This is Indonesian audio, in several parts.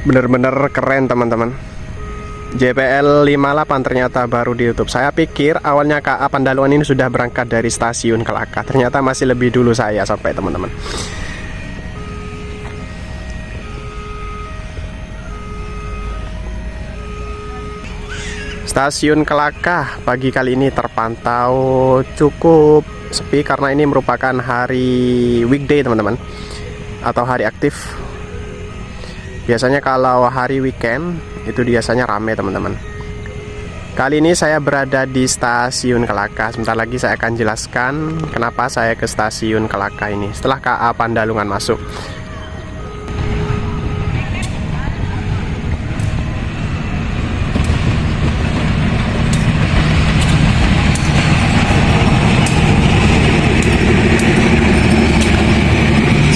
Bener-bener keren teman-teman. JPL 58 ternyata baru di YouTube. Saya pikir awalnya KA Pandalungan ini sudah berangkat dari stasiun Kelaka. Ternyata masih lebih dulu saya sampai teman-teman. Stasiun Kelaka pagi kali ini terpantau cukup sepi karena ini merupakan hari weekday teman-teman, atau hari aktif. Biasanya kalau hari weekend itu biasanya rame teman-teman. Kali ini saya berada di stasiun Kelaka. Sebentar lagi saya akan jelaskan kenapa saya ke stasiun Kelaka ini setelah KA Pandalungan masuk.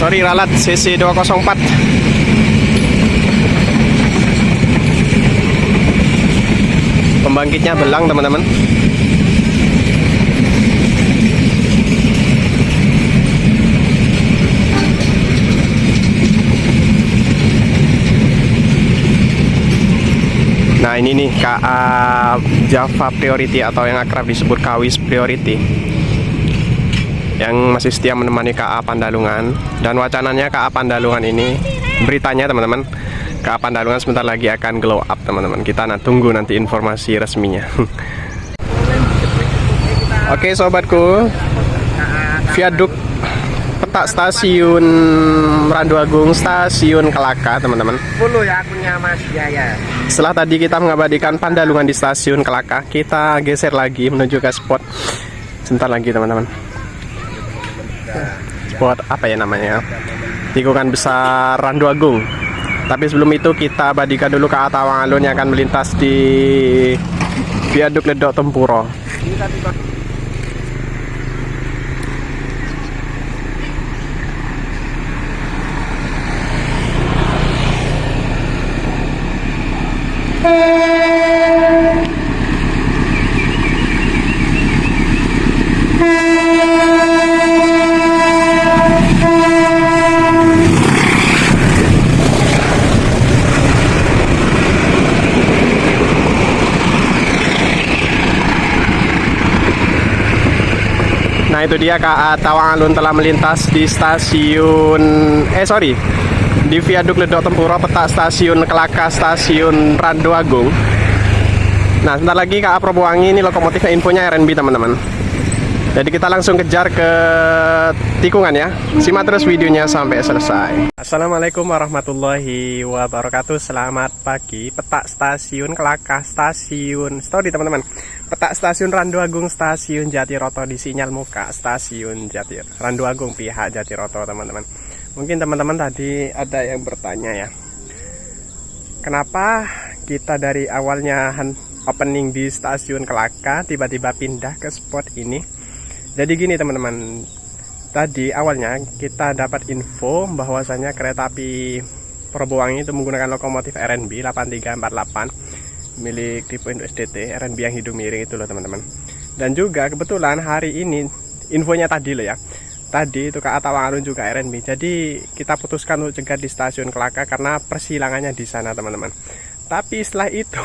Sorry ralat CC 204. Pembangkitnya belang teman-teman. Nah ini nih KA Java Priority atau yang akrab disebut Kawis Priority, yang masih setia menemani KA Pandalungan. Dan wacananya KA Pandalungan ini, beritanya teman-teman, KA Pandalungan sebentar lagi akan glow up teman-teman. Kita tunggu nanti informasi resminya. Oke sobatku, viaduk petak stasiun Randu Agung, stasiun Kelaka teman-teman. Follow ya akunnya Mas Jaya. Setelah tadi kita mengabadikan Pandalungan di stasiun Kelaka, kita geser lagi menuju ke spot sebentar lagi teman-teman. Spot apa ya namanya? Tikungan besar Randu Agung. Tapi sebelum itu kita abadikan dulu KA Tawang Alun yang akan melintas di Viaduk Ledok Tempuro. Nah itu dia KA Tawang Alun telah melintas di stasiun di Viaduk Ledok Tempuro, petak stasiun Kelaka, stasiun Randu Agung. Nah sebentar lagi KA Probowangi, ini lokomotifnya infonya RNB teman-teman. Jadi kita langsung kejar ke tikungan ya. Simak terus videonya sampai selesai. Assalamualaikum warahmatullahi wabarakatuh. Selamat pagi. Petak stasiun Kelaka, stasiun Stodi teman-teman. Petak stasiun Randu Agung, stasiun Jatiroto di sinyal muka stasiun Randu Agung pihak Jatiroto teman-teman. Mungkin teman-teman tadi ada yang bertanya ya, kenapa kita dari awalnya opening di stasiun Kelaka tiba-tiba pindah ke spot ini. Jadi gini teman-teman, tadi awalnya kita dapat info bahwasanya kereta api Probowangi itu menggunakan lokomotif RNB 8348 milik tipe Indo SDT, RNB yang hidung miring itu loh teman-teman. Dan juga kebetulan hari ini infonya tadi loh ya, tadi itu KA Tawang Alun juga RNB. Jadi kita putuskan untuk cegat di stasiun Kelaka karena persilangannya di sana teman-teman. Tapi setelah itu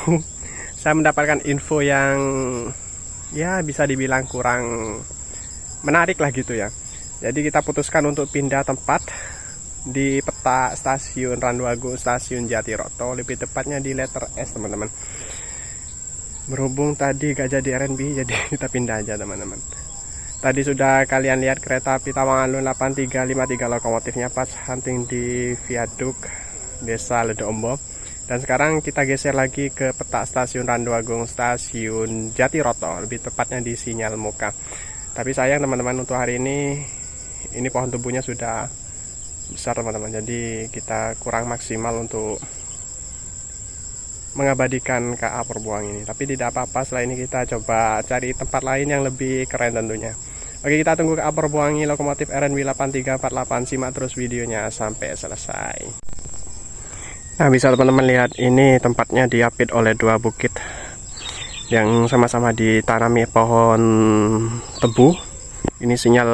saya mendapatkan info yang ya bisa dibilang kurang menarik lah gitu ya. Jadi kita putuskan untuk pindah tempat di petak stasiun Randu Agung, stasiun Jatiroto, lebih tepatnya di letter S teman-teman. Berhubung tadi gak jadi RNB, jadi kita pindah aja teman-teman. Tadi sudah kalian lihat kereta api Tawang Alun 8353 lokomotifnya pas hunting di Viaduk Desa Ledo-Ombo. Dan sekarang kita geser lagi ke petak stasiun Randu Agung, stasiun Jatiroto, lebih tepatnya di sinyal muka. Tapi sayang teman-teman, untuk hari ini pohon tubuhnya sudah besar teman-teman, jadi kita kurang maksimal untuk mengabadikan KA Probowangi ini. Tapi tidak apa-apa, setelah ini kita coba cari tempat lain yang lebih keren tentunya. Oke, kita tunggu KA Probowangi lokomotif RNB 8348. Simak terus videonya sampai selesai. Nah bisa teman-teman lihat, ini tempatnya diapit oleh dua bukit yang sama-sama ditanami pohon tebu. Ini sinyal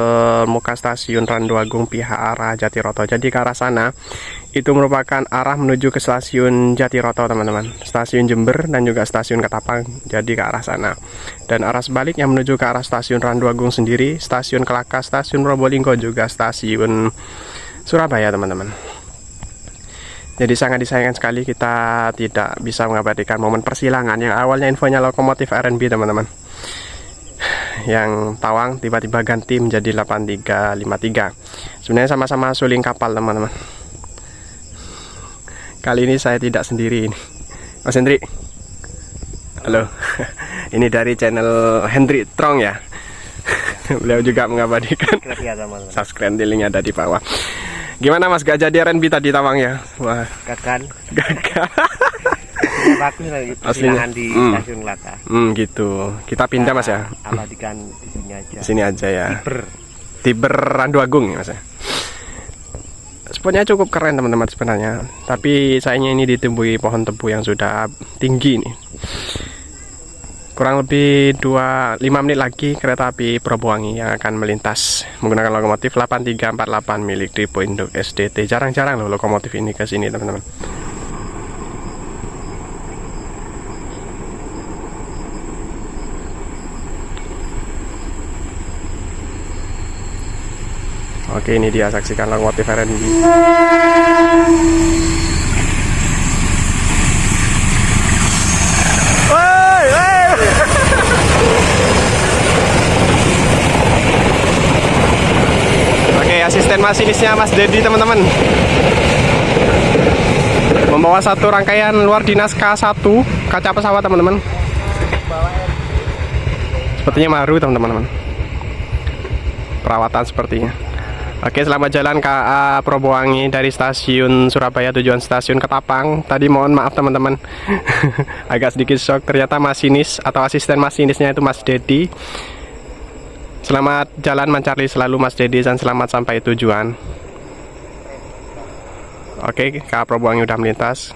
muka stasiun Randu Agung pihak arah Jatiroto. Jadi ke arah sana itu merupakan arah menuju ke stasiun Jatiroto teman-teman, stasiun Jember dan juga stasiun Ketapang, jadi ke arah sana. Dan arah sebaliknya menuju ke arah stasiun Randu Agung sendiri, stasiun Kelaka, stasiun Probolinggo, juga stasiun Surabaya teman-teman. Jadi sangat disayangkan sekali kita tidak bisa mengabadikan momen persilangan yang awalnya infonya lokomotif RNB teman-teman, yang Tawang tiba-tiba ganti menjadi 8353. Sebenarnya sama-sama suling kapal teman-teman. Kali ini saya tidak sendiri ini. Mas Hendri. Halo. Ini dari channel Hendri Trong ya. Beliau juga mengabadikan. Subscribe, linknya ada di bawah. Gimana Mas, gak jadi RNB tadi Tawang ya? Wah, Gagal. gagal. Bagus lagi persilangan di stasiun Kelaka. Gitu. Kita pindah Mas ya. Abadikan di sini aja. Sini aja ya. Tiber. Tiber Randu Agung ya Mas ya. Spotnya cukup keren teman-teman sebenarnya, tapi sayangnya ini ditumbuhi pohon tebu yang sudah tinggi nih. Kurang lebih 5 menit lagi kereta api Probowangi yang akan melintas menggunakan lokomotif 8348 milik Depo Induk SDT. Jarang-jarang loh lokomotif ini ke sini teman-teman. Oke, ini dia, saksikan lokomotif RNB. Oke, asisten masinisnya Mas Dedi teman-teman, membawa satu rangkaian luar dinas K1 kaca pesawat teman-teman. Sepertinya baru teman-teman, perawatan sepertinya. Oke, selamat jalan KA Probowangi dari stasiun Surabaya tujuan stasiun Ketapang. Tadi mohon maaf teman-teman, agak sedikit shock, ternyata masinis atau asisten masinisnya itu Mas Dedi. Selamat jalan mencari selalu Mas Dedi dan selamat sampai tujuan. Oke, KA Probowangi udah melintas.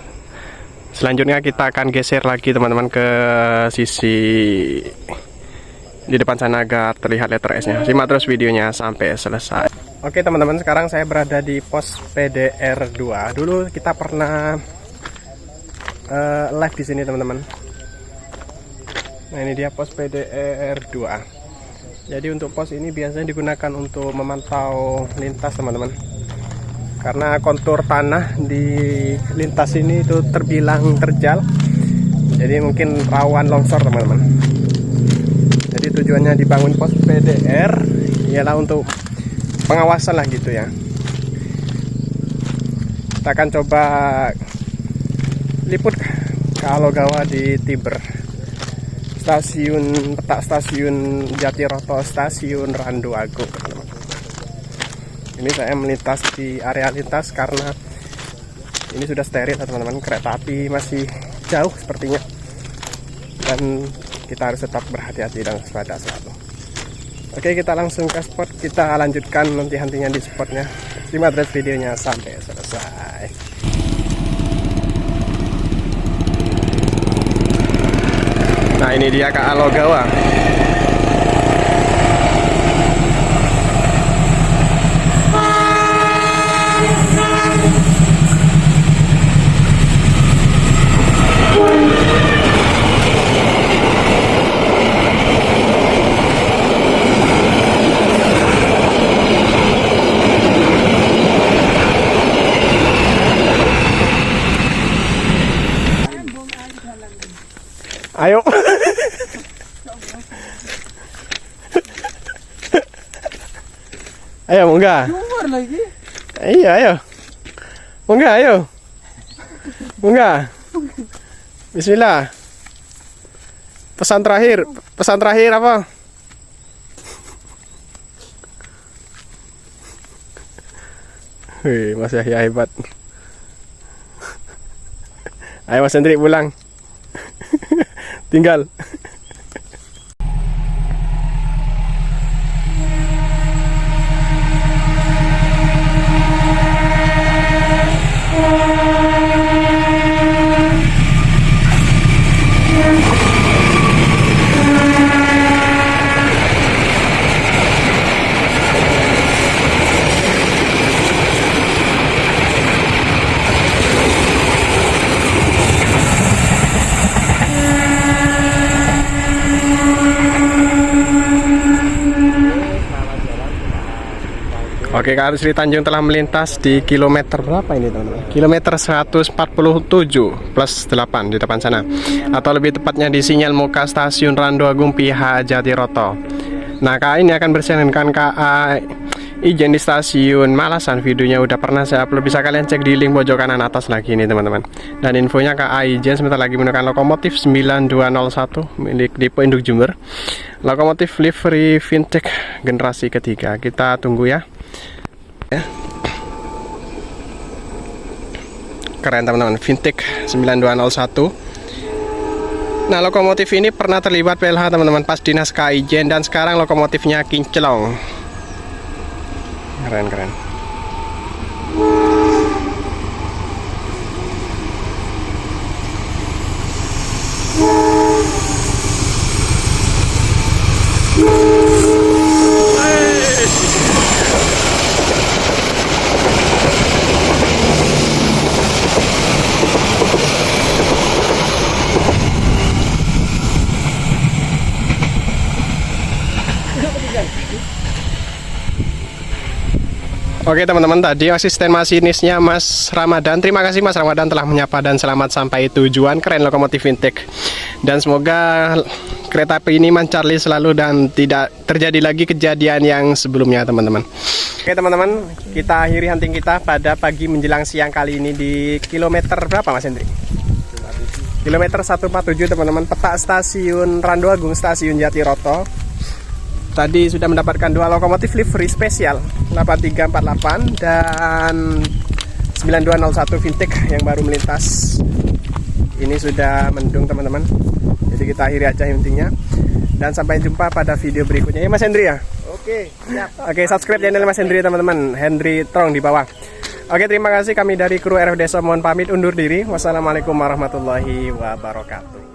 Selanjutnya kita akan geser lagi teman-teman ke sisi di depan sana agar terlihat letter S-nya. Simak terus videonya sampai selesai. Oke teman-teman, sekarang saya berada di pos PDR 2. Dulu kita pernah live di sini teman-teman. Nah, ini dia pos PDR 2. Jadi untuk pos ini biasanya digunakan untuk memantau lintas teman-teman. Karena kontur tanah di lintas ini itu terbilang terjal. Jadi mungkin rawan longsor teman-teman. Jadi tujuannya dibangun pos PDR ialah untuk pengawasan lah gitu ya. Kita akan coba liput ke Alogawa di Tiber, stasiun petak stasiun Jatiroto, stasiun Randu Agung teman-teman. Ini saya melintas di area lintas karena ini sudah steril teman-teman, kereta api masih jauh sepertinya, dan kita harus tetap berhati-hati dan waspada selalu. Oke, kita langsung ke spot, kita lanjutkan nanti-nantinya di spotnya. Simak terus videonya sampai selesai. Nah, ini dia ke Alogawa. Ayo. Ayo, munggah. Keluar lagi. Iya, ayo. Munggah, ayo. Munggah. Bismillah. Pesan terakhir apa? Wih, Mas Yahya hebat. Ayo Mas Hendrik pulang. Tinggal. Oke, Kak Sri Tanjung telah melintas di kilometer berapa ini teman-teman? Kilometer 147 plus 8 di depan sana. Atau lebih tepatnya di sinyal muka stasiun Randu Agung PH Jatiroto. Nah, KA ini akan bersiaran KA Ijen di stasiun Malasan. Videonya udah pernah saya upload, bisa kalian cek di link pojok kanan atas lagi ini teman-teman. Dan infonya KA Ijen sebentar lagi menggunakan lokomotif 9201 milik Depo Induk Jember. Lokomotif livery vintage generasi ketiga. Kita tunggu ya. Keren teman-teman, vintage 9201. Nah, lokomotif ini pernah terlibat PLH teman-teman pas dinas Kaijen, dan sekarang lokomotifnya kinclong. Keren. Oke teman-teman, tadi asisten masinisnya Mas Ramadan. Terima kasih Mas Ramadan telah menyapa dan selamat sampai tujuan. Keren lokomotif vintage. Dan semoga kereta api ini Mancarli selalu dan tidak terjadi lagi kejadian yang sebelumnya teman-teman. Oke teman-teman, kita akhiri hunting kita pada pagi menjelang siang kali ini di kilometer berapa Mas Hendri? Kilometer 147 teman-teman, peta stasiun Randu Agung, stasiun Jatiroto. Tadi sudah mendapatkan 2 lokomotif livery spesial 8348 dan 9201 vintage yang baru melintas. Ini sudah mendung teman-teman. Jadi kita akhiri aja huntingnya. Dan sampai jumpa pada video berikutnya ya Mas Hendri ya. Oke, siap. Oke, subscribe channel Mas Hendri teman-teman. Hendri Trong di bawah. Oke, terima kasih, kami dari kru RF Desa mohon pamit undur diri. Wassalamualaikum warahmatullahi wabarakatuh.